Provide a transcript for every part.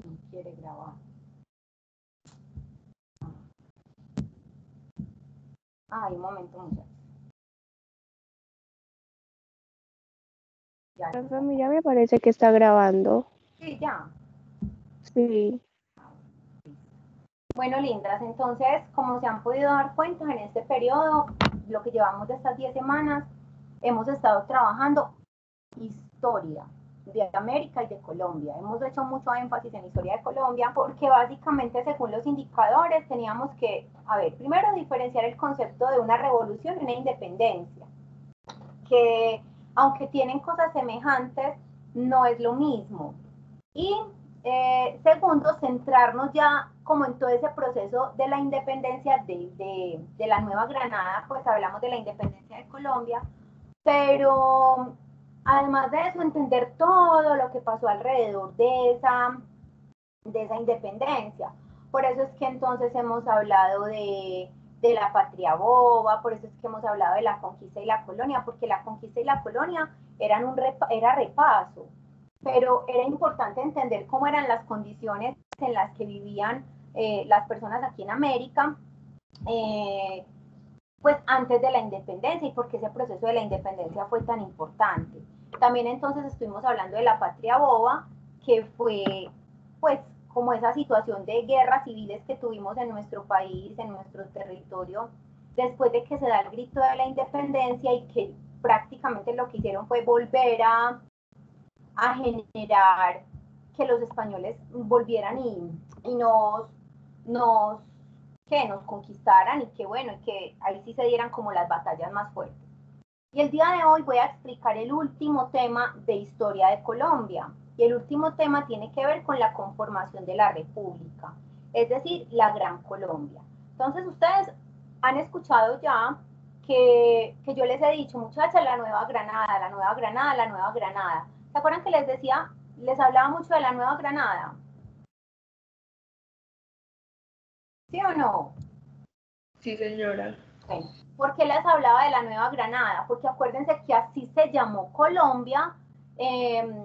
No quiere grabar. Ay, un momento, muchachos. Ya, La familia me parece que está grabando. sí, ya. Sí. Bueno, lindas, entonces, como se han podido dar cuenta, en este periodo, lo que llevamos de estas 10 semanas, hemos estado trabajando historia de América y de Colombia. Hemos hecho mucho énfasis en historia de Colombia porque básicamente, según los indicadores, teníamos que, a ver, primero diferenciar el concepto de una revolución y una independencia, que aunque tienen cosas semejantes, no es lo mismo. Y segundo, centrarnos ya como en todo ese proceso de la independencia de la Nueva Granada, pues hablamos de la independencia de Colombia, pero además de eso, entender todo lo que pasó alrededor de esa independencia. Por eso es que entonces hemos hablado de la patria boba, por eso es que hemos hablado de la conquista y la colonia, porque la conquista y la colonia era repaso, pero era importante entender cómo eran las condiciones en las que vivían las personas aquí en América, eh, pues antes de la independencia y por qué ese proceso de la independencia fue tan importante. También entonces estuvimos hablando de la patria boba, que fue pues como esa situación de guerras civiles que tuvimos en nuestro país, en nuestro territorio, después de que se da el grito de la independencia y que prácticamente lo que hicieron fue volver a generar que los españoles volvieran y nos, que nos conquistaran y que bueno, y que ahí sí se dieran como las batallas más fuertes. Y el día de hoy voy a explicar el último tema de historia de Colombia. Y el último tema tiene que ver con la conformación de la República, es decir, la Gran Colombia. Entonces ustedes han escuchado ya que yo les he dicho, muchachas, la Nueva Granada, la Nueva Granada, la Nueva Granada. ¿Se acuerdan que les decía, les hablaba mucho de la Nueva Granada? ¿Sí o no? Sí, señora. Bueno, ¿por qué les hablaba de la Nueva Granada? Porque acuérdense que así se llamó Colombia, eh,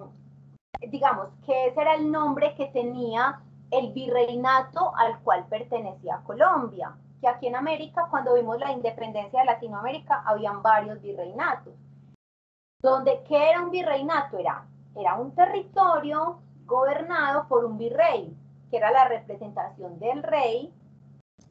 digamos que ese era el nombre que tenía el virreinato al cual pertenecía Colombia, que aquí en América, cuando vimos la independencia de Latinoamérica, habían varios virreinatos, donde ¿qué era un virreinato? Era un territorio gobernado por un virrey, que era la representación del rey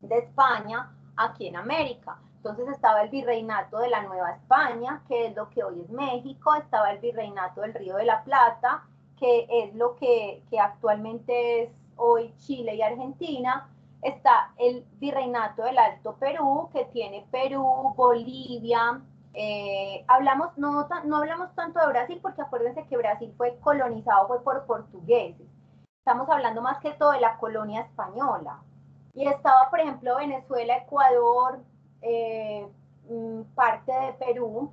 de España aquí en América. Entonces estaba el virreinato de la Nueva España, que es lo que hoy es México, estaba el virreinato del Río de la Plata, que es lo que actualmente es hoy Chile y Argentina, está el virreinato del Alto Perú, que tiene Perú, Bolivia, no hablamos tanto de Brasil porque acuérdense que Brasil fue colonizado fue por portugueses. Estamos hablando más que todo de la colonia española. Y estaba, por ejemplo, Venezuela, Ecuador, parte de Perú,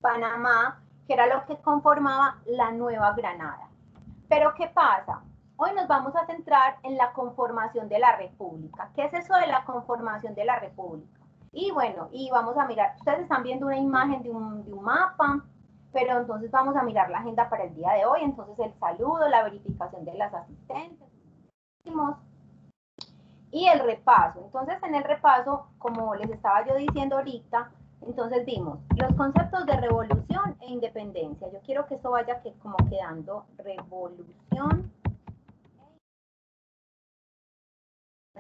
Panamá, que era lo que conformaba la Nueva Granada. Pero ¿qué pasa? Hoy nos vamos a centrar en la conformación de la República. ¿Qué es eso de la conformación de la República? Y bueno, y vamos a mirar, ustedes están viendo una imagen de un mapa, pero entonces vamos a mirar la agenda para el día de hoy. Entonces el saludo, la verificación de las asistentes y el repaso. Entonces, en el repaso, como les estaba yo diciendo ahorita, entonces vimos los conceptos de revolución e independencia. Yo quiero que esto vaya que como quedando revolución.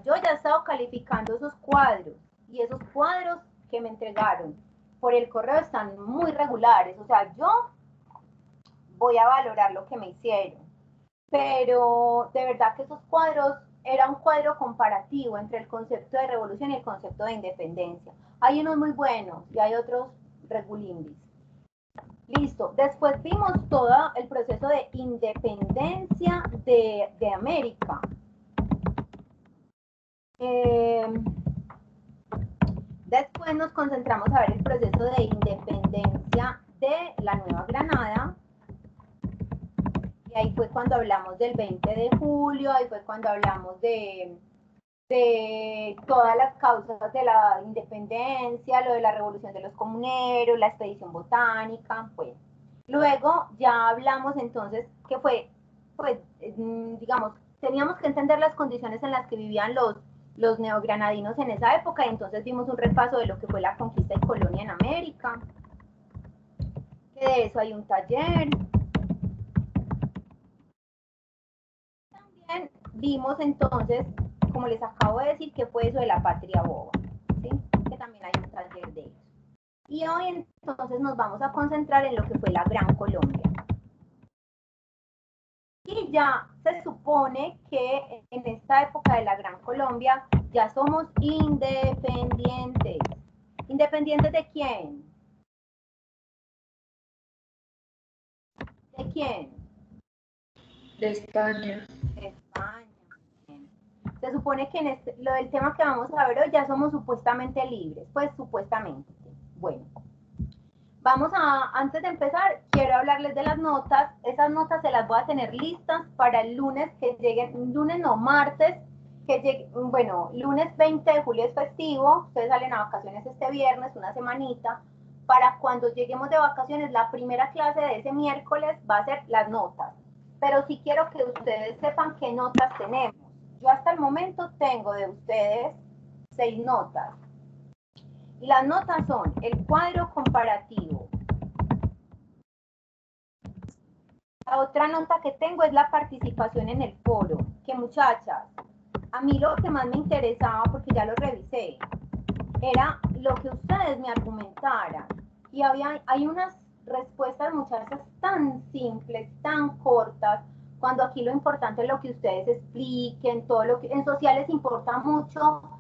Yo ya he estado calificando esos cuadros y esos cuadros que me entregaron por el correo están muy regulares. O sea, yo voy a valorar lo que me hicieron. Pero de verdad que esos cuadros era un cuadro comparativo entre el concepto de revolución y el concepto de independencia. Hay unos muy buenos y hay otros regulimbis. Listo, después vimos todo el proceso de independencia de América. Eh, Después nos concentramos a ver el proceso de independencia de la Nueva Granada. Y ahí fue cuando hablamos del 20 de julio, ahí fue cuando hablamos de todas las causas de la independencia, lo de la revolución de los comuneros, la expedición botánica, pues. Luego ya hablamos entonces que fue, pues, digamos, teníamos que entender las condiciones en las que vivían los neogranadinos en esa época, y entonces vimos un repaso de lo que fue la conquista y colonia en América, que de eso hay un taller. También vimos entonces, como les acabo de decir, qué fue eso de la patria boba, ¿sí? Que también hay un taller de eso. Y hoy entonces nos vamos a concentrar en lo que fue la Gran Colombia. Y ya se supone que en esta época de la Gran Colombia ya somos independientes. ¿Independientes de quién? ¿De quién? De España. De España. Se supone que en lo del tema que vamos a ver hoy ya somos supuestamente libres, pues supuestamente. Bueno, antes de empezar, quiero hablarles de las notas. Esas notas se las voy a tener listas para el lunes que lleguen, lunes no, martes, que llegue, bueno, lunes 20 de julio es festivo, ustedes salen a vacaciones este viernes, una semanita, para cuando lleguemos de vacaciones, la primera clase de ese miércoles va a ser las notas. Pero sí quiero que ustedes sepan qué notas tenemos. Yo hasta el momento tengo de ustedes 6 notas. Y las notas son el cuadro comparativo. La otra nota que tengo es la participación en el foro. Que muchachas, a mí lo que más me interesaba, porque ya lo revisé, era lo que ustedes me argumentaran. Y hay unas respuestas, muchachas, tan simples, tan cortas, cuando aquí lo importante es lo que ustedes expliquen, todo lo que en sociales importa mucho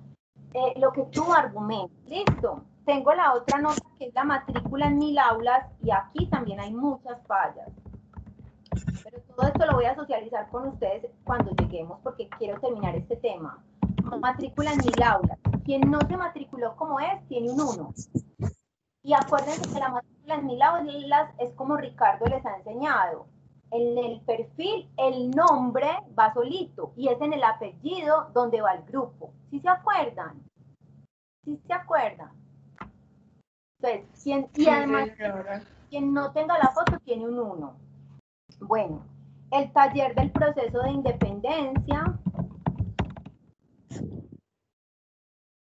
lo que tú argumentas. Listo. Tengo la otra nota que es la matrícula en 1000 aulas y aquí también hay muchas fallas. Pero todo esto lo voy a socializar con ustedes cuando lleguemos porque quiero terminar este tema. Matrícula en 1000 aulas. Quien no se matriculó como es, tiene un 1. Y acuérdense que la matrícula en 1000 aulas es como Ricardo les ha enseñado. En el perfil el nombre va solito y es en el apellido donde va el grupo. ¿Sí se acuerdan? ¿Sí se acuerdan? Entonces, y además, quien no tenga la foto tiene un 1. Bueno, el taller del proceso de independencia.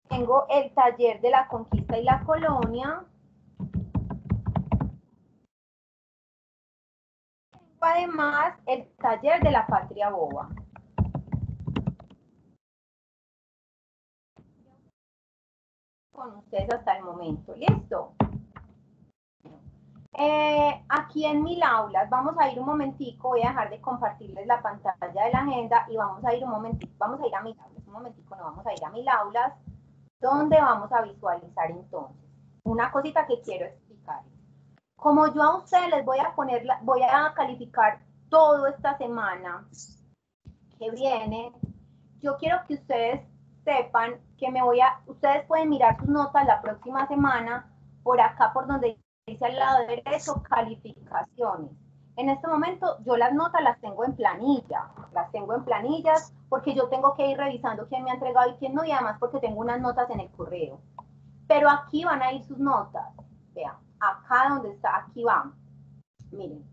Tengo el taller de la conquista y la colonia. Tengo además el taller de la patria boba. Con ustedes hasta el momento. ¿Listo? Aquí en 1000 aulas, vamos a ir un momentico, voy a dejar de compartirles la pantalla de la agenda y vamos a ir un momentico, vamos a ir a 1000 aulas, un momentico, no vamos a ir a 1000 aulas, donde vamos a visualizar entonces. Una cosita que quiero explicar. Como yo a ustedes les voy a calificar todo esta semana que viene, yo quiero que ustedes sepan que ustedes pueden mirar sus notas la próxima semana por acá por donde dice al lado derecho calificaciones. En este momento yo las notas las tengo en planillas porque yo tengo que ir revisando quién me ha entregado y quién no, y además porque tengo unas notas en el correo. Pero aquí van a ir sus notas. Vean, acá donde está, aquí van. Miren,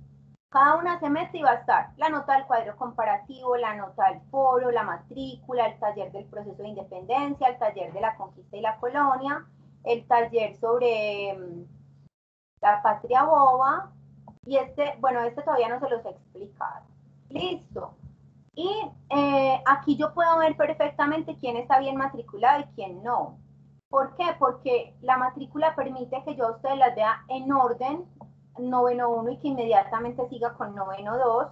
cada una se mete y va a estar la nota del cuadro comparativo, la nota del foro, la matrícula, el taller del proceso de independencia, el taller de la conquista y la colonia, el taller sobre la patria boba, y bueno, este todavía no se los he explicado. Listo. Y aquí yo puedo ver perfectamente quién está bien matriculado y quién no. ¿Por qué? Porque la matrícula permite que yo a ustedes las vea en orden, noveno 1 y que inmediatamente siga con noveno 2.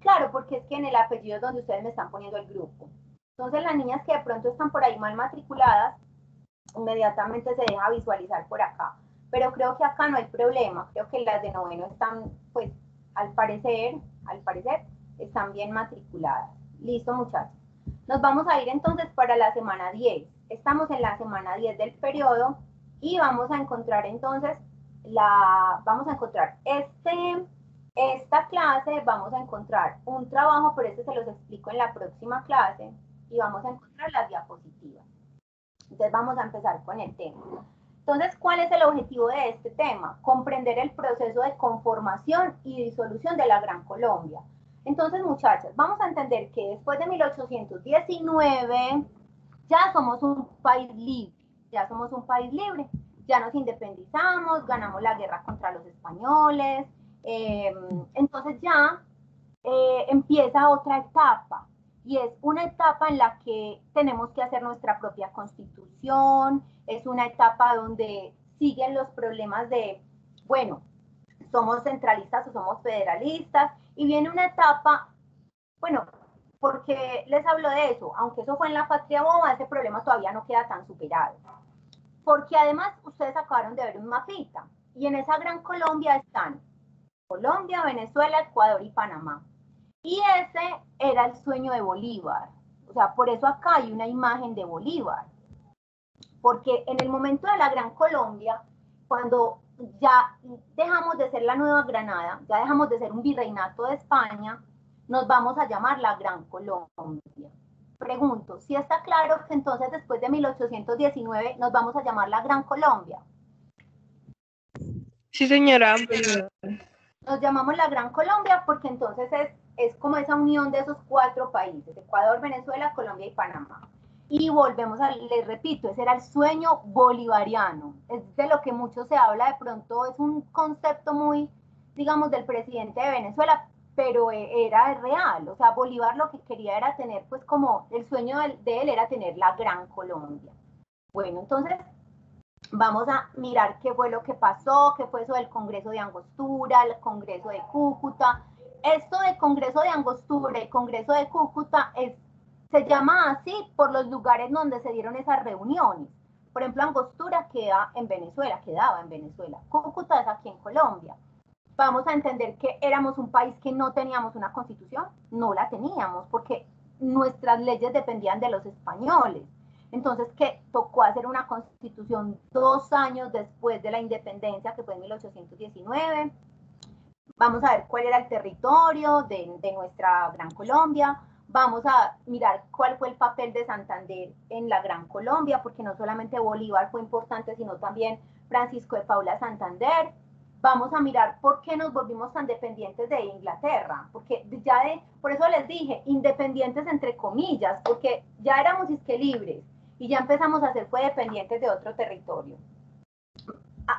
Claro, porque es que en el apellido es donde ustedes me están poniendo el grupo. Entonces las niñas que de pronto están por ahí mal matriculadas, inmediatamente se deja visualizar por acá. Pero creo que acá no hay problema, creo que las de noveno están, pues, al parecer, están bien matriculadas. Listo, muchachos. Nos vamos a ir entonces para la semana 10. Estamos en la semana 10 del periodo y vamos a encontrar entonces esta clase, vamos a encontrar un trabajo, pero este se los explico en la próxima clase, y vamos a encontrar las diapositivas. Entonces vamos a empezar con el tema. Entonces, ¿cuál es el objetivo de este tema? Comprender el proceso de conformación y disolución de la Gran Colombia. Entonces, muchachas, vamos a entender que después de 1819 ya somos un país libre, ya somos un país libre, ya nos independizamos, ganamos la guerra contra los españoles, entonces ya empieza otra etapa y es una etapa en la que tenemos que hacer nuestra propia constitución, es una etapa donde siguen los problemas de, bueno, somos centralistas o somos federalistas, y viene una etapa, bueno, porque les hablo de eso, aunque eso fue en la patria boba, ese problema todavía no queda tan superado. Porque además ustedes acabaron de ver un mapita, y en esa gran Colombia están Colombia, Venezuela, Ecuador y Panamá. Y ese era el sueño de Bolívar. O sea, por eso acá hay una imagen de Bolívar. Porque en el momento de la Gran Colombia, cuando ya dejamos de ser la Nueva Granada, ya dejamos de ser un virreinato de España, nos vamos a llamar la Gran Colombia. Pregunto, si está claro que entonces después de 1819 nos vamos a llamar la Gran Colombia. Sí, señora. Nos llamamos la Gran Colombia porque entonces es como esa unión de esos 4 países, Ecuador, Venezuela, Colombia y Panamá. Y volvemos a, les repito, ese era el sueño bolivariano, es de lo que mucho se habla, de pronto es un concepto muy, digamos, del presidente de Venezuela, pero era real, o sea, Bolívar lo que quería era tener, pues como el sueño de él era tener la Gran Colombia. Bueno, entonces vamos a mirar qué fue lo que pasó, qué fue eso del Congreso de Angostura, el Congreso de Cúcuta. Esto de Congreso de Angostura y Congreso de Cúcuta se llama así por los lugares donde se dieron esas reuniones. Por ejemplo, Angostura quedaba en Venezuela. Cúcuta es aquí en Colombia. Vamos a entender que éramos un país que no teníamos una constitución, no la teníamos, porque nuestras leyes dependían de los españoles. Entonces, que tocó hacer una constitución 2 años después de la independencia, que fue en 1819. Vamos a ver cuál era el territorio de nuestra Gran Colombia. Vamos a mirar cuál fue el papel de Santander en la Gran Colombia, porque no solamente Bolívar fue importante, sino también Francisco de Paula Santander. Vamos a mirar por qué nos volvimos tan dependientes de Inglaterra, porque por eso les dije, independientes entre comillas, porque ya éramos isque libres y ya empezamos a ser fue dependientes de otro territorio.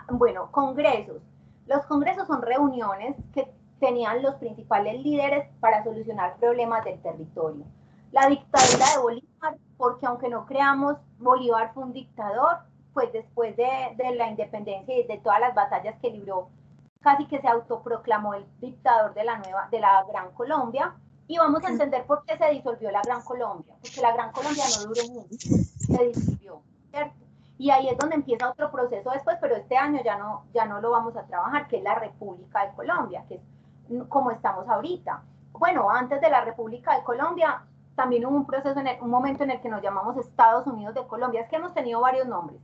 Bueno, congresos. Los congresos son reuniones que tenían los principales líderes para solucionar problemas del territorio. La dictadura de Bolívar, porque aunque no creamos, Bolívar fue un dictador, pues después de la independencia y de todas las batallas que libró, casi que se autoproclamó el dictador de la Gran Colombia. Y vamos a entender por qué se disolvió la Gran Colombia, porque la Gran Colombia no duró mucho, se disolvió, ¿cierto? Y ahí es donde empieza otro proceso después, pero este año ya no lo vamos a trabajar, que es la República de Colombia, que es como estamos ahorita. Bueno, antes de la República de Colombia, también hubo un proceso, un momento en el que nos llamamos Estados Unidos de Colombia. Es que hemos tenido varios nombres.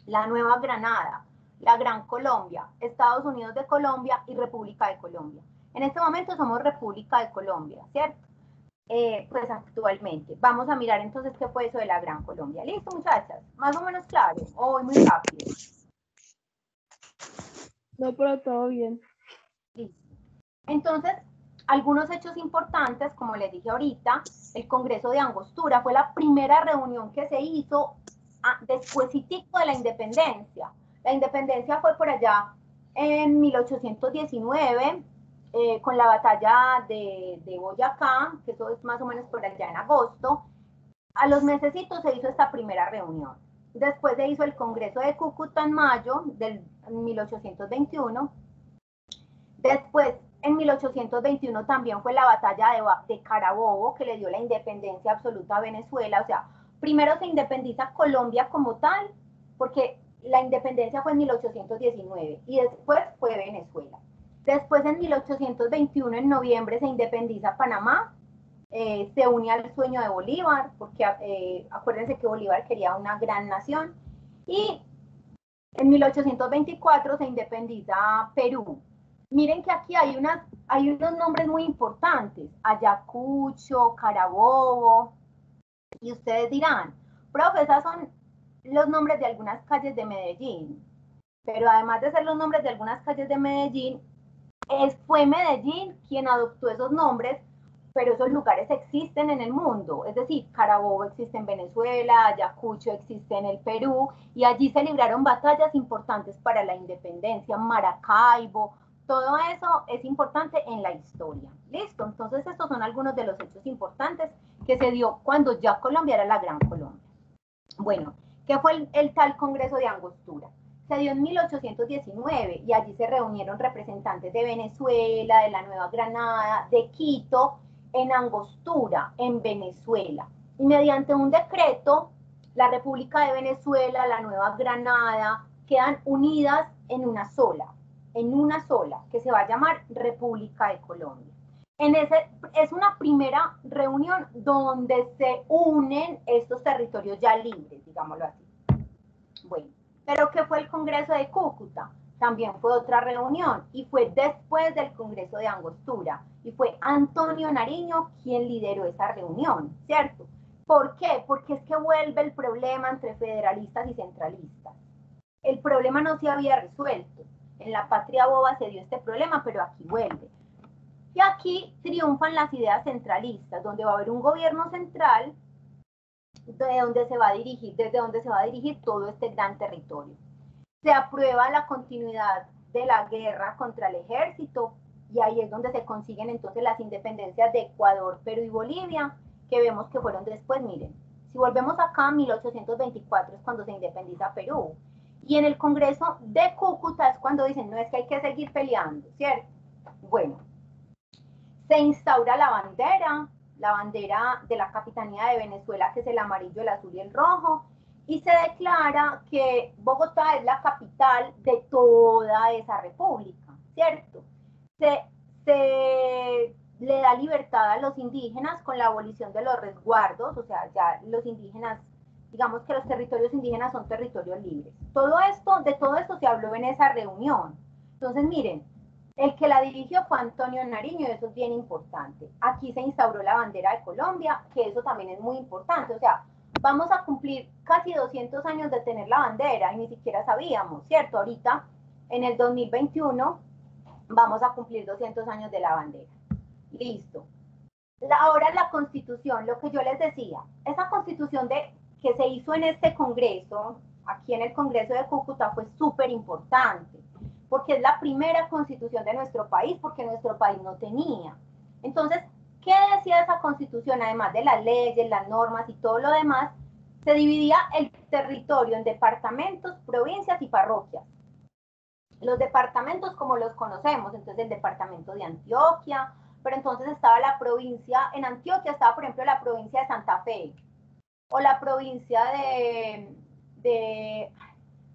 La Nueva Granada, la Gran Colombia, Estados Unidos de Colombia y República de Colombia. En este momento somos República de Colombia, ¿cierto? Pues actualmente. Vamos a mirar entonces qué fue eso de la Gran Colombia. ¿Listo, muchachas? Más o menos claro, o voy muy rápido. No, pero todo bien. Listo. Entonces, algunos hechos importantes, como les dije ahorita, el Congreso de Angostura fue la primera reunión que se hizo despuésitico de la independencia. La independencia fue por allá en 1819, con la batalla de Boyacá, que eso es más o menos por allá en agosto. A los mesecitos se hizo esta primera reunión. Después se hizo el Congreso de Cúcuta en mayo del 1821. Después, en 1821 también fue la batalla de Carabobo, que le dio la independencia absoluta a Venezuela. O sea, primero se independiza Colombia como tal, porque la independencia fue en 1819 y después fue Venezuela. Después, en 1821, en noviembre, se independiza Panamá, se une al sueño de Bolívar, porque acuérdense que Bolívar quería una gran nación, y en 1824 se independiza Perú. Miren que aquí hay unos nombres muy importantes, Ayacucho, Carabobo, y ustedes dirán, profe, esos son los nombres de algunas calles de Medellín, pero además de ser los nombres de algunas calles de Medellín, fue Medellín quien adoptó esos nombres pero esos lugares existen en el mundo, es decir, Carabobo existe en Venezuela, Ayacucho existe en el Perú, y allí se libraron batallas importantes para la independencia, Maracaibo, todo eso es importante en la historia. Listo, entonces estos son algunos de los hechos importantes que se dio cuando ya Colombia era la Gran Colombia. Bueno, ¿qué fue el tal Congreso de Angostura? Se dio en 1819 y allí se reunieron representantes de Venezuela, de la Nueva Granada, de Quito, en Angostura, en Venezuela. Y mediante un decreto, la República de Venezuela, la Nueva Granada, quedan unidas en una sola, que se va a llamar República de Colombia. Es una primera reunión donde se unen estos territorios ya libres, digámoslo así. Bueno, pero ¿qué fue el Congreso de Cúcuta? También fue otra reunión y fue después del Congreso de Angostura y fue Antonio Nariño quien lideró esa reunión, ¿cierto? ¿Por qué? Porque es que vuelve el problema entre federalistas y centralistas. El problema no se había resuelto. En la patria boba se dio este problema, pero aquí vuelve. Y aquí triunfan las ideas centralistas, donde va a haber un gobierno central desde donde se va a dirigir todo este gran territorio. Se aprueba la continuidad de la guerra contra el ejército y ahí es donde se consiguen entonces las independencias de Ecuador, Perú y Bolivia, que vemos que fueron después, miren, si volvemos acá, 1824 es cuando se independiza Perú. Y en el Congreso de Cúcuta es cuando dicen, no, es que hay que seguir peleando, ¿cierto? Bueno, se instaura la bandera de la Capitanía de Venezuela, que es el amarillo, el azul y el rojo, y se declara que Bogotá es la capital de toda esa república, ¿cierto? Se le da libertad a los indígenas con la abolición de los resguardos, o sea, ya los indígenas, digamos que los territorios indígenas son territorios libres. De todo esto se habló en esa reunión. Entonces, miren, el que la dirigió fue Antonio Nariño, y eso es bien importante. Aquí se instauró la bandera de Colombia, que eso también es muy importante. O sea, vamos a cumplir casi 200 años de tener la bandera y ni siquiera sabíamos, ¿cierto? Ahorita, en el 2021, vamos a cumplir 200 años de la bandera. Listo. Ahora la constitución, lo que yo les decía, esa constitución que se hizo en este congreso, aquí en el Congreso de Cúcuta, fue súper importante porque es la primera constitución de nuestro país, porque nuestro país no tenía. Entonces, ¿qué decía esa constitución? Además de las leyes, las normas y todo lo demás, se dividía el territorio en departamentos, provincias y parroquias. Los departamentos como los conocemos, entonces el departamento de Antioquia, pero entonces estaba la provincia, en Antioquia estaba por ejemplo la provincia de Santa Fe, o la provincia de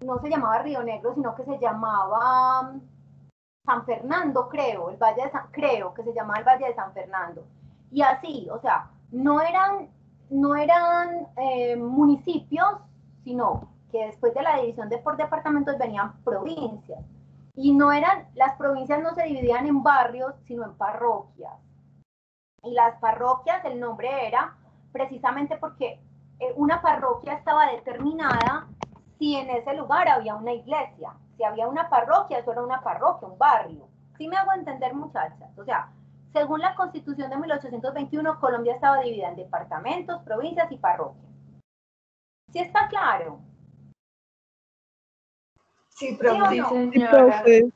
no se llamaba Río Negro, sino que se llamaba San Fernando, creo, creo que se llamaba el Valle de San Fernando. Y así, o sea, no eran municipios, sino que después de la división por departamentos venían provincias. Y las provincias no se dividían en barrios, sino en parroquias. Y las parroquias, el nombre era precisamente porque una parroquia estaba determinada si en ese lugar había una iglesia. Si había una parroquia, eso era una parroquia, un barrio. ¿Sí me hago entender, muchachas? O sea, según la Constitución de 1821, Colombia estaba dividida en departamentos, provincias y parroquias. ¿Sí está claro? Sí, profe. ¿Sí o no? Sí, profe.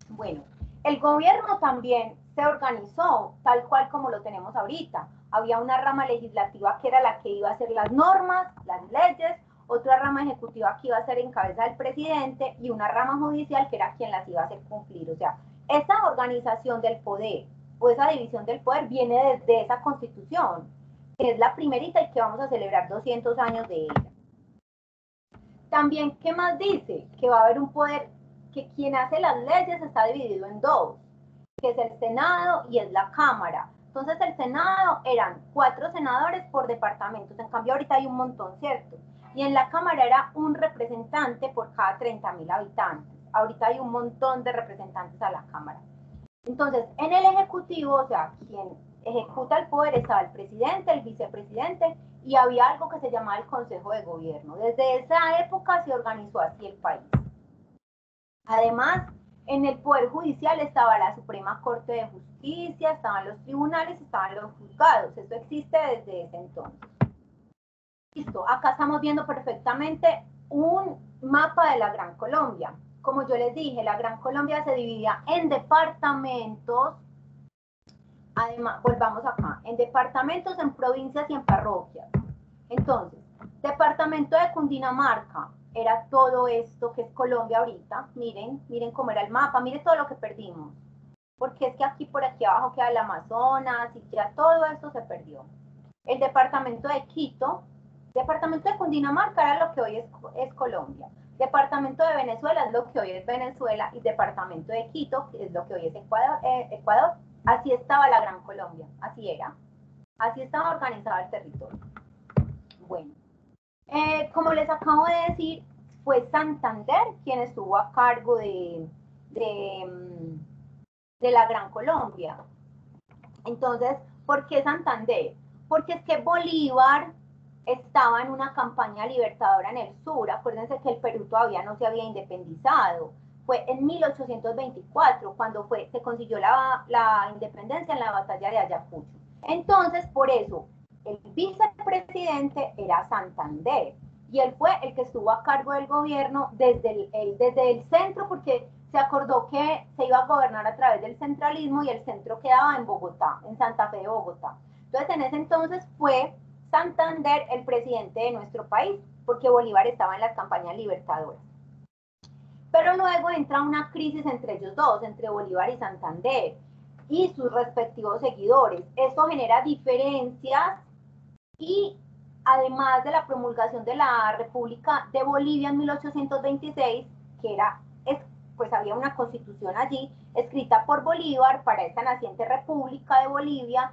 Bueno, el gobierno también se organizó tal cual como lo tenemos ahorita. Había una rama legislativa que era la que iba a hacer las normas, las leyes, otra rama ejecutiva que iba a ser en cabeza del presidente y una rama judicial que era quien las iba a hacer cumplir. O sea, esa organización del poder o esa división del poder viene desde esa constitución, que es la primerita y que vamos a celebrar 200 años de ella. También, ¿qué más dice? Que va a haber un poder, que quien hace las leyes está dividido en dos, que es el Senado y es la Cámara. Entonces el Senado eran 4 senadores por departamentos, en cambio ahorita hay un montón, ¿cierto? Y en la Cámara era un representante por cada 30.000 habitantes. Ahorita hay un montón de representantes a la Cámara. Entonces, en el Ejecutivo, o sea, quien ejecuta el poder estaba el presidente, el vicepresidente, y había algo que se llamaba el Consejo de Gobierno. Desde esa época se organizó así el país. Además, En el Poder Judicial estaba la Suprema Corte de Justicia, estaban los tribunales, estaban los juzgados. Eso existe desde ese entonces. Listo, acá estamos viendo perfectamente un mapa de la Gran Colombia. Como yo les dije, la Gran Colombia se dividía en departamentos. Además, volvamos acá, en departamentos, en provincias y en parroquias. Entonces, departamento de Cundinamarca era todo esto que es Colombia ahorita. Miren, miren cómo era el mapa, miren todo lo que perdimos. Porque es que aquí por aquí abajo queda el Amazonas y ya todo esto se perdió. El departamento de Quito, departamento de Cundinamarca era lo que hoy es Colombia. Departamento de Venezuela es lo que hoy es Venezuela y departamento de Quito es lo que hoy es Ecuador. Así estaba la Gran Colombia, así era. Así estaba organizado el territorio. Bueno, como les acabo de decir, fue Santander quien estuvo a cargo de la Gran Colombia. Entonces, ¿por qué Santander? Porque es que Bolívar estaba en una campaña libertadora en el sur. Acuérdense que el Perú todavía no se había independizado. Fue en 1824 cuando se consiguió la independencia en la batalla de Ayacucho. Entonces, por eso, el vicepresidente era Santander y él fue el que estuvo a cargo del gobierno desde el centro, porque se acordó que se iba a gobernar a través del centralismo y el centro quedaba en Bogotá, en Santa Fe de Bogotá. Entonces, en ese entonces fue Santander el presidente de nuestro país, porque Bolívar estaba en las campañas libertadoras. Pero luego entra una crisis entre ellos dos, entre Bolívar y Santander, y sus respectivos seguidores. Esto genera diferencias y además de la promulgación de la República de Bolivia en 1826, que era, pues había una constitución allí escrita por Bolívar para esta naciente República de Bolivia,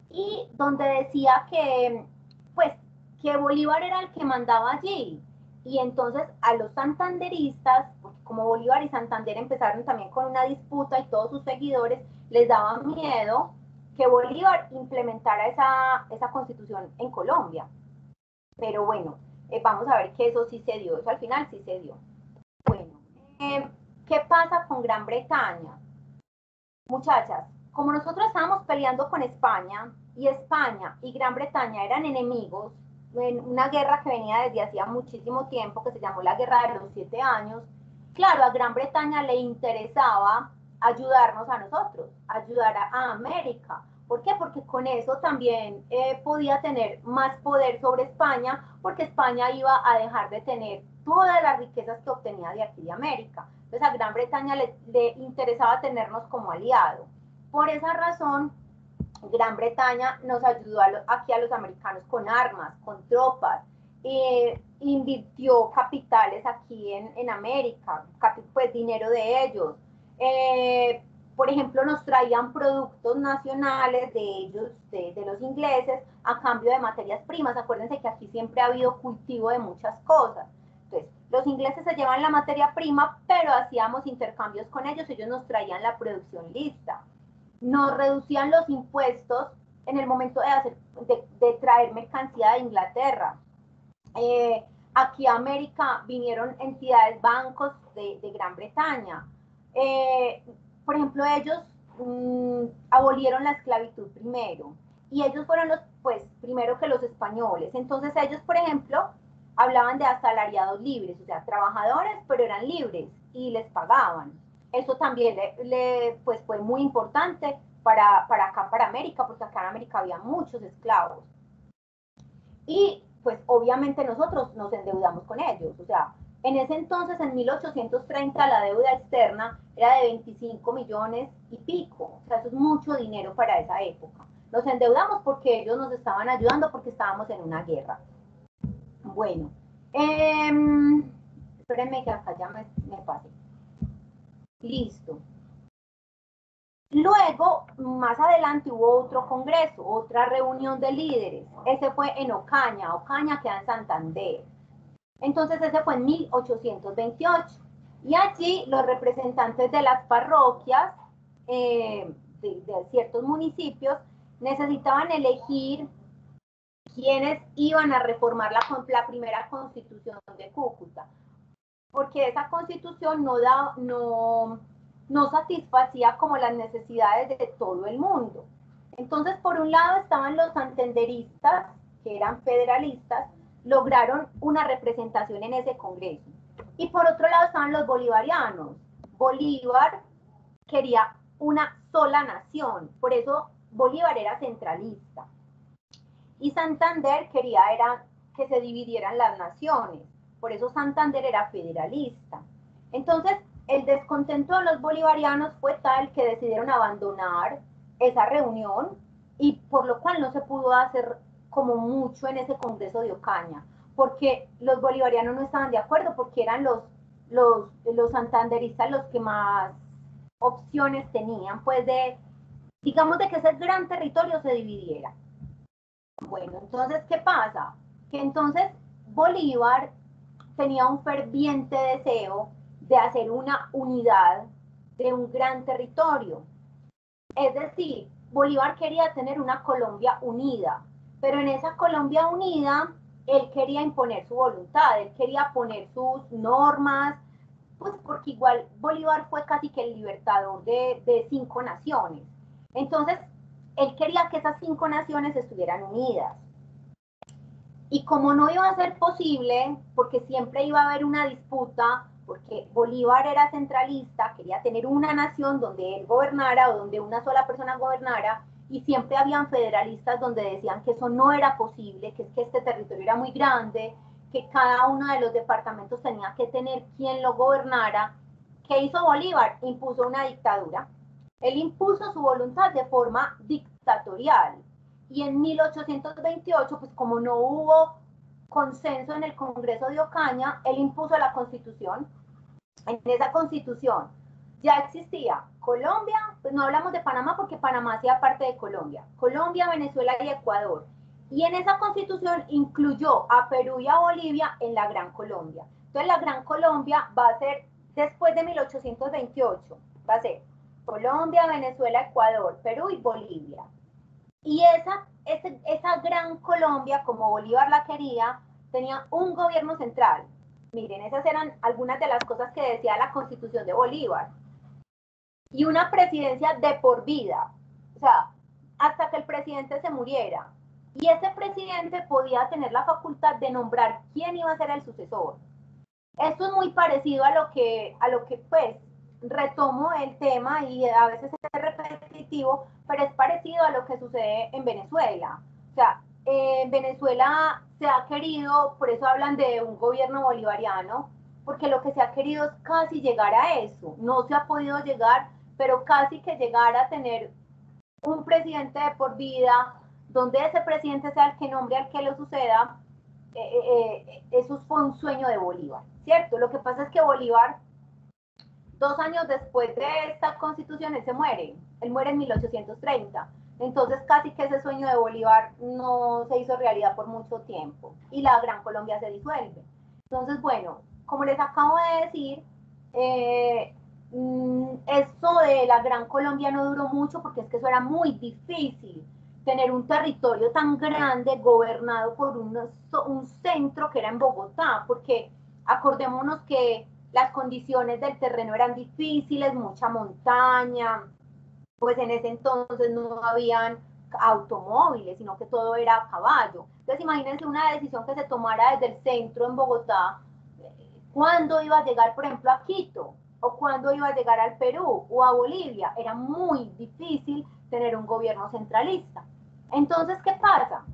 y donde decía que, pues, que Bolívar era el que mandaba allí. Y entonces a los santanderistas, porque como Bolívar y Santander empezaron también con una disputa y todos sus seguidores, les daba miedo que Bolívar implementara esa constitución en Colombia. Pero bueno, vamos a ver que eso sí se dio, eso al final sí se dio. Bueno, ¿qué pasa con Gran Bretaña? Muchachas, como nosotros estábamos peleando con España y Gran Bretaña eran enemigos, en una guerra que venía desde hacía muchísimo tiempo, que se llamó la Guerra de los 7 años, claro, a Gran Bretaña le interesaba ayudarnos a nosotros, ayudar a América. ¿Por qué? Porque con eso también podía tener más poder sobre España, porque España iba a dejar de tener todas las riquezas que obtenía de aquí de América. Entonces a Gran Bretaña le interesaba tenernos como aliado. Por esa razón, Gran Bretaña nos ayudó aquí a los americanos con armas, con tropas, invirtió capitales aquí en América, pues dinero de ellos. Por ejemplo, nos traían productos nacionales de ellos, de los ingleses, a cambio de materias primas. Acuérdense que aquí siempre ha habido cultivo de muchas cosas. Entonces, los ingleses se llevan la materia prima, pero hacíamos intercambios con ellos nos traían la producción lista. Nos reducían los impuestos en el momento de traer mercancía de Inglaterra. Aquí a América vinieron entidades, bancos de Gran Bretaña. Por ejemplo, ellos abolieron la esclavitud primero y ellos fueron los, pues, primero que los españoles. Entonces ellos, por ejemplo, hablaban de asalariados libres, o sea, trabajadores, pero eran libres y les pagaban. Eso también pues, fue muy importante para acá, para América, porque acá en América había muchos esclavos. Y pues obviamente nosotros nos endeudamos con ellos, o sea, en ese entonces, en 1830, la deuda externa era de 25 millones y pico, o sea, eso es mucho dinero para esa época. Nos endeudamos porque ellos nos estaban ayudando porque estábamos en una guerra. Bueno, espérenme que acá ya me pasé. Listo. Luego, más adelante hubo otro congreso, otra reunión de líderes. Ese fue en Ocaña. Ocaña queda en Santander. Entonces ese fue en 1828. Y allí los representantes de las parroquias de ciertos municipios necesitaban elegir quiénes iban a reformar la primera constitución de Cúcuta. Porque esa constitución no no satisfacía como las necesidades de todo el mundo. Entonces, por un lado estaban los santanderistas, que eran federalistas, lograron una representación en ese Congreso. Y por otro lado estaban los bolivarianos. Bolívar quería una sola nación, por eso Bolívar era centralista. Y Santander era que se dividieran las naciones, por eso Santander era federalista. Entonces, el descontento de los bolivarianos fue tal que decidieron abandonar esa reunión y por lo cual no se pudo hacer como mucho en ese Congreso de Ocaña, porque los bolivarianos no estaban de acuerdo, porque eran los santanderistas los que más opciones tenían, pues digamos, de que ese gran territorio se dividiera. Bueno, entonces, ¿qué pasa? Que entonces Bolívar tenía un ferviente deseo de hacer una unidad de un gran territorio. Es decir, Bolívar quería tener una Colombia unida, pero en esa Colombia unida él quería imponer su voluntad, él quería poner sus normas, pues porque igual Bolívar fue casi que el libertador de 5 naciones. Entonces, él quería que esas 5 naciones estuvieran unidas. Y como no iba a ser posible, porque siempre iba a haber una disputa, porque Bolívar era centralista, quería tener una nación donde él gobernara o donde una sola persona gobernara, y siempre habían federalistas donde decían que eso no era posible, que es que este territorio era muy grande, que cada uno de los departamentos tenía que tener quien lo gobernara. ¿Qué hizo Bolívar? Impuso una dictadura. Él impuso su voluntad de forma dictatorial. Y en 1828, pues como no hubo consenso en el Congreso de Ocaña, él impuso la Constitución. En esa Constitución ya existía Colombia, pues no hablamos de Panamá porque Panamá hacía parte de Colombia, Colombia, Venezuela y Ecuador. Y en esa Constitución incluyó a Perú y a Bolivia en la Gran Colombia. Entonces la Gran Colombia va a ser después de 1828, va a ser Colombia, Venezuela, Ecuador, Perú y Bolivia. Y esa gran Colombia, como Bolívar la quería, tenía un gobierno central. Miren, esas eran algunas de las cosas que decía la Constitución de Bolívar. Y una presidencia de por vida, o sea, hasta que el presidente se muriera. Y ese presidente podía tener la facultad de nombrar quién iba a ser el sucesor. Esto es muy parecido a lo que pues, retomo el tema y a veces es repetitivo, pero es parecido a lo que sucede en Venezuela. O sea, en Venezuela se ha querido, por eso hablan de un gobierno bolivariano, porque lo que se ha querido es casi llegar a eso. No se ha podido llegar, pero casi que llegar a tener un presidente de por vida, donde ese presidente sea el que nombre al que lo suceda. Eso fue un sueño de Bolívar, ¿cierto? Lo que pasa es que Bolívar, 2 años después de esta constitución, él se muere. Él muere en 1830. Entonces casi que ese sueño de Bolívar no se hizo realidad por mucho tiempo y la Gran Colombia se disuelve. Entonces, bueno, como les acabo de decir, esto de la Gran Colombia no duró mucho porque es que eso era muy difícil, tener un territorio tan grande gobernado por un centro que era en Bogotá, porque acordémonos que las condiciones del terreno eran difíciles, mucha montaña, pues en ese entonces no habían automóviles, sino que todo era a caballo. Entonces imagínense una decisión que se tomara desde el centro en Bogotá, cuándo iba a llegar, por ejemplo, a Quito, o cuándo iba a llegar al Perú o a Bolivia. Era muy difícil tener un gobierno centralista. Entonces, ¿qué pasa?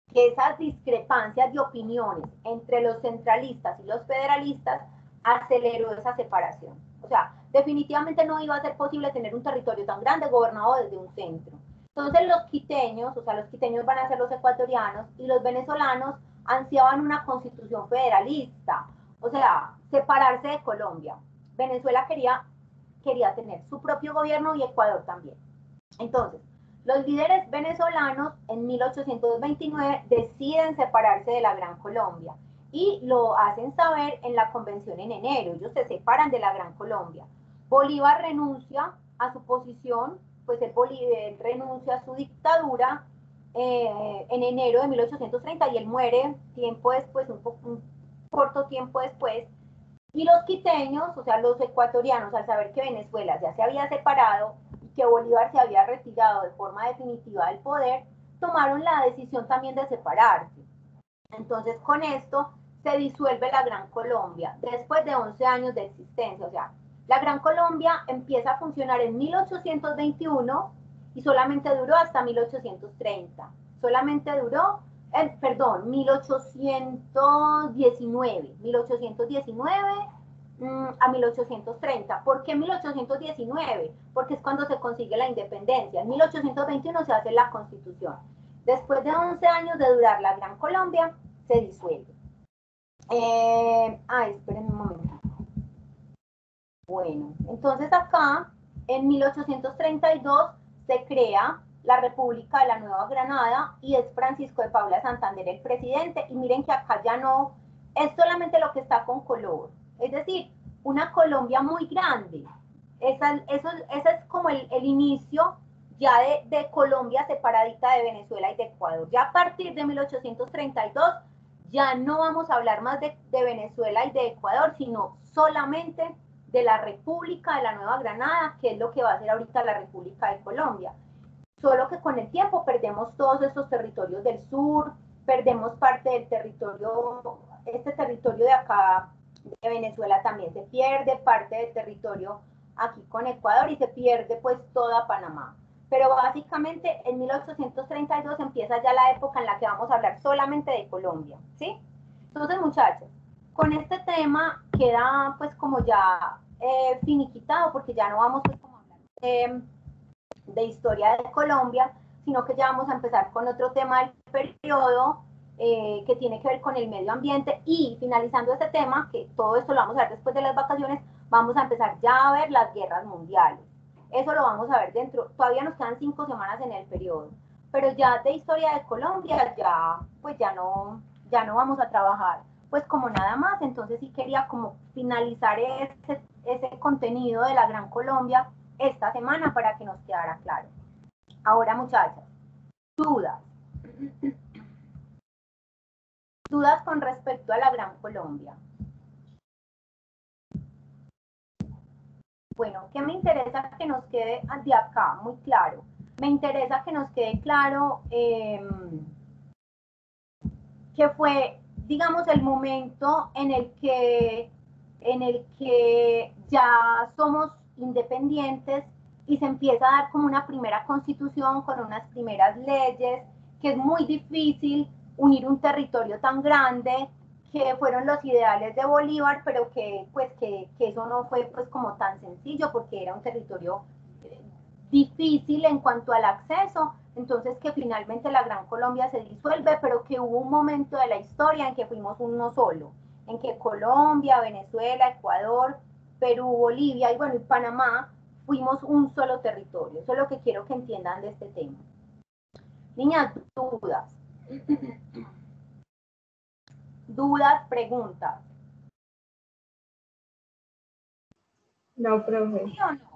Que esas discrepancias de opiniones entre los centralistas y los federalistas aceleró esa separación. O sea, definitivamente no iba a ser posible tener un territorio tan grande gobernado desde un centro. Entonces los quiteños, o sea, los quiteños van a ser los ecuatorianos y los venezolanos ansiaban una constitución federalista, o sea, separarse de Colombia. Venezuela quería tener su propio gobierno y Ecuador también. Entonces, los líderes venezolanos en 1829 deciden separarse de la Gran Colombia y lo hacen saber en la convención en enero. Ellos se separan de la Gran Colombia. Bolívar renuncia a su posición, pues él renuncia a su dictadura en enero de 1830 y él muere tiempo después, un corto tiempo después, Y los quiteños, o sea, los ecuatorianos, al saber que Venezuela ya se había separado y que Bolívar se había retirado de forma definitiva del poder, tomaron la decisión también de separarse. Entonces, con esto se disuelve la Gran Colombia después de 11 años de existencia. O sea, la Gran Colombia empieza a funcionar en 1821 y solamente duró hasta 1830. Solamente duró, perdón, 1819 a 1830. ¿Por qué 1819? Porque es cuando se consigue la independencia. En 1821 se hace la Constitución. Después de 11 años de durar la Gran Colombia, se disuelve. Esperen un momento. Bueno, entonces acá, en 1832, se crea la República de la Nueva Granada y es Francisco de Paula Santander el presidente. Y miren que acá ya no es solamente lo que está con color. Es decir, una Colombia muy grande. Ese es como el inicio ya de Colombia separadita de Venezuela y de Ecuador. Ya a partir de 1832 ya no vamos a hablar más de Venezuela y de Ecuador, sino solamente de la República de la Nueva Granada, que es lo que va a ser ahorita la República de Colombia. Solo que con el tiempo perdemos todos estos territorios del sur, perdemos parte del territorio, este territorio de acá de Venezuela también se pierde, parte del territorio aquí con Ecuador y se pierde pues toda Panamá. Pero básicamente en 1832 empieza ya la época en la que vamos a hablar solamente de Colombia, ¿sí? Entonces, muchachos, con este tema queda pues como ya finiquitado porque ya no vamos pues como a hablar de historia de Colombia, sino que ya vamos a empezar con otro tema del periodo que tiene que ver con el medio ambiente y finalizando este tema, que todo esto lo vamos a ver después de las vacaciones, vamos a empezar ya a ver las guerras mundiales. Eso lo vamos a ver dentro, todavía nos quedan 5 semanas en el periodo, pero ya de historia de Colombia ya, pues ya no vamos a trabajar pues como nada más, entonces sí quería como finalizar ese contenido de la Gran Colombia esta semana para que nos quedara claro. Ahora, muchachas, dudas. Dudas con respecto a la Gran Colombia. Bueno, ¿qué me interesa que nos quede de acá muy claro? Me interesa que nos quede claro que fue, digamos, el momento en el que ya somos independientes y se empieza a dar como una primera constitución con unas primeras leyes, que es muy difícil unir un territorio tan grande, que fueron los ideales de Bolívar, pero que pues que eso no fue pues como tan sencillo porque era un territorio difícil en cuanto al acceso, entonces que finalmente la Gran Colombia se disuelve, pero que hubo un momento de la historia en que fuimos uno solo, en que Colombia, Venezuela, Ecuador, Perú, Bolivia y bueno, y Panamá fuimos un solo territorio. Eso es lo que quiero que entiendan de este tema. Niñas, dudas. Dudas, preguntas. No, profe. ¿Sí o no?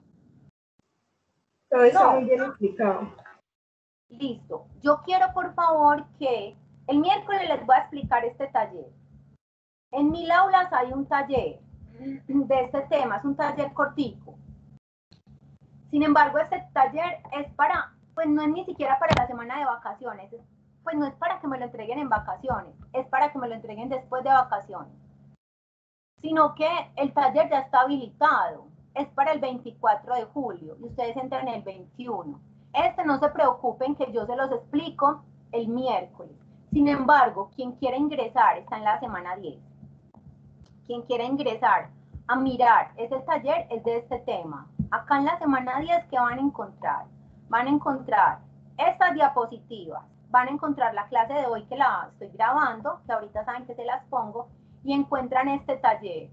Todo está muy No, bien explicado. listo. Yo quiero por favor que el miércoles les voy a explicar este taller. En 1000 aulas hay un taller de este tema, es un taller cortico. Sin embargo, este taller es para, pues no es ni siquiera para la semana de vacaciones, pues no es para que me lo entreguen en vacaciones, es para que me lo entreguen después de vacaciones. Sino que el taller ya está habilitado, es para el 24 de julio y ustedes entran el 21. No se preocupen que yo se los explico el miércoles. Sin embargo, quien quiera ingresar está en la semana 10. Quien quiera ingresar a mirar ese taller es de este tema. Acá en la semana 10, ¿qué van a encontrar? Van a encontrar estas diapositivas, van a encontrar la clase de hoy que la estoy grabando, que ahorita saben que se las pongo, y encuentran este taller.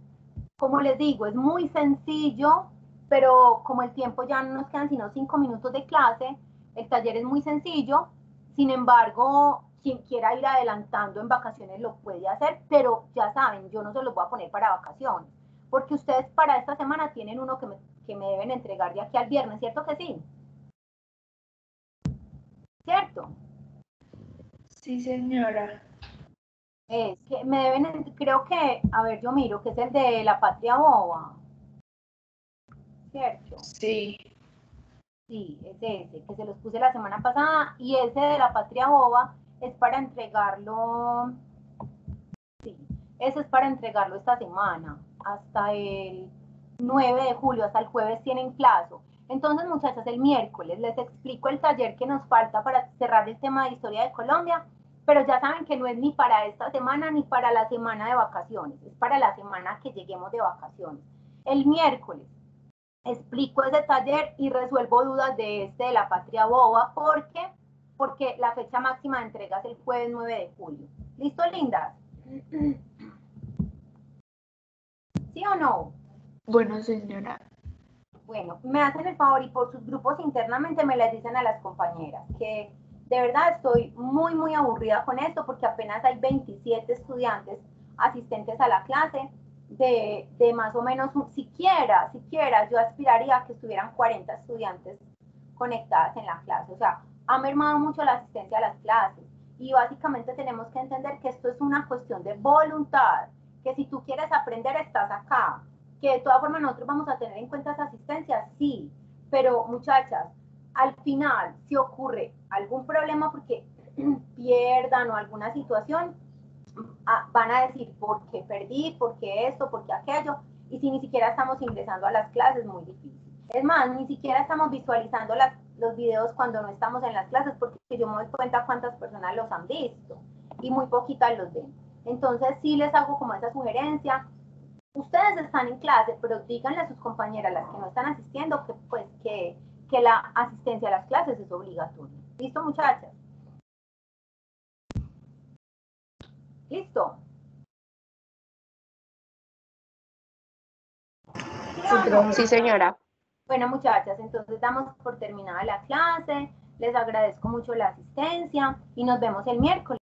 Como les digo, es muy sencillo, pero como el tiempo ya no nos quedan sino 5 minutos de clase, el taller es muy sencillo, sin embargo, quien quiera ir adelantando en vacaciones lo puede hacer, pero ya saben, yo no se los voy a poner para vacaciones, porque ustedes para esta semana tienen uno que me deben entregar de aquí al viernes, ¿cierto que sí? ¿Cierto? Sí, señora. Es que me deben, creo que, a ver, yo miro, que es el de la patria boba, ¿cierto? Sí. Sí, es ese, que se los puse la semana pasada, y ese de la patria boba es para entregarlo, sí, ese es para entregarlo esta semana, hasta el 9 de julio, hasta el jueves tienen plazo. Entonces, muchachas, el miércoles les explico el taller que nos falta para cerrar el tema de historia de Colombia, pero ya saben que no es ni para esta semana ni para la semana de vacaciones, es para la semana que lleguemos de vacaciones. El miércoles explico ese taller y resuelvo dudas de este de la patria boba, porque la fecha máxima de entrega es el jueves 9 de julio. ¿Listo, lindas? ¿Sí o no? Bueno, señora. Bueno, me hacen el favor y por sus grupos internamente me les dicen a las compañeras que de verdad estoy muy, muy aburrida con esto porque apenas hay 27 estudiantes asistentes a la clase de más o menos, siquiera, yo aspiraría a que estuvieran 40 estudiantes conectadas en la clase. O sea, ha mermado mucho la asistencia a las clases y básicamente tenemos que entender que esto es una cuestión de voluntad, que si tú quieres aprender estás acá, que de todas formas nosotros vamos a tener en cuenta esa asistencia, sí, pero muchachas, al final, si ocurre algún problema porque pierdan o alguna situación, van a decir por qué perdí, por qué esto, por qué aquello, y si ni siquiera estamos ingresando a las clases, muy difícil. Es más, ni siquiera estamos visualizando los videos cuando no estamos en las clases, porque yo me doy cuenta cuántas personas los han visto, y muy poquitas los ven. Entonces sí les hago como esa sugerencia. Ustedes están en clase, pero díganle a sus compañeras, las que no están asistiendo, que pues que la asistencia a las clases es obligatoria. ¿Listo, muchachas? ¿Listo? ¿Sí Sí, o no? profe. Sí, señora. Bueno, muchachas, entonces damos por terminada la clase. Les agradezco mucho la asistencia y nos vemos el miércoles.